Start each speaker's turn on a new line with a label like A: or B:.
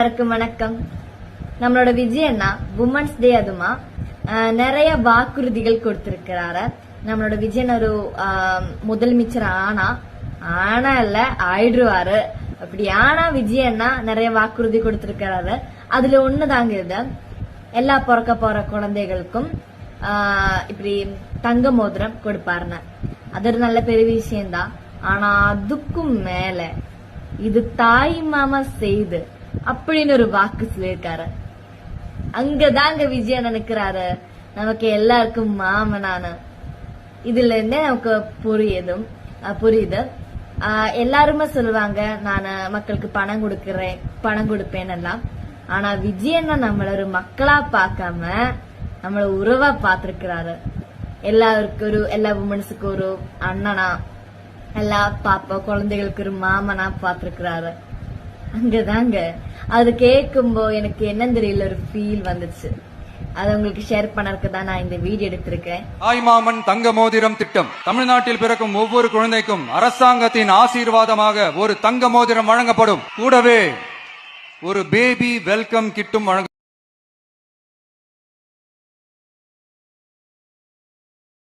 A: வணக்கம். நம்மளோட விஜய் அண்ணா women's day அதுமா நிறைய வாக்குறுதிகள் கொடுத்திருக்கிறாரு. நம்மளோட விஜயன் ஒரு முதலமைச்சர் ஆனா இல்ல ஆயிடுவாரு. அப்படி ஆனா விஜய் அண்ணா நிறைய வாக்குறுதி கொடுத்திருக்கிறாரு. அதுல ஒண்ணுதாங்க இது, எல்லா பிறக்க போற குழந்தைகளுக்கும் இப்படி தங்க மோதிரம் கொடுப்பாருன்னு. அது ஒரு நல்ல பெரிய விஷயம்தான். ஆனா அதுக்கும் மேல இது தாய் மாமா செய்து அப்படின்னு ஒரு வாக்கு சொல்லியிருக்காரு. அங்கதாங்க விஜயன் நினைக்கிறாரு நமக்கு எல்லாருக்கும் மாமனானு. இதுல இருந்தே நமக்கு புரியுது. எல்லாருமே சொல்லுவாங்க நான் மக்களுக்கு பணம் கொடுப்பேன் எல்லாம். ஆனா விஜயன் நம்மள ஒரு மக்களா பார்க்காம நம்மள உறவா பாத்திருக்கிறாரு. எல்லா உமன்ஸுக்கு ஒரு அண்ணனா, எல்லா பாப்பா குழந்தைகளுக்கு ஒரு மாமனா பாத்திருக்கிறாரு. அங்கதாங்க அது கேட்கும்போ எனக்கு என்னன்னு தெரியல, ஒரு ஃபீல் வந்துச்சு. அதை உங்களுக்கு ஷேர் பண்ணறதுக்கு தான் நான் இந்த வீடியோ எடுத்திருக்கேன்.
B: தாய்மாமன் தங்க மோதிரம் திட்டம் தமிழ்நாட்டில் பிறக்கும் ஒவ்வொரு குழந்தைக்கும் அரசாங்கத்தின் ஆசீர்வாதமாக ஒரு தங்க மோதிரம் வழங்கப்படும். கூடவே ஒரு பேபி வெல்கம் கிட்டும் வழங்க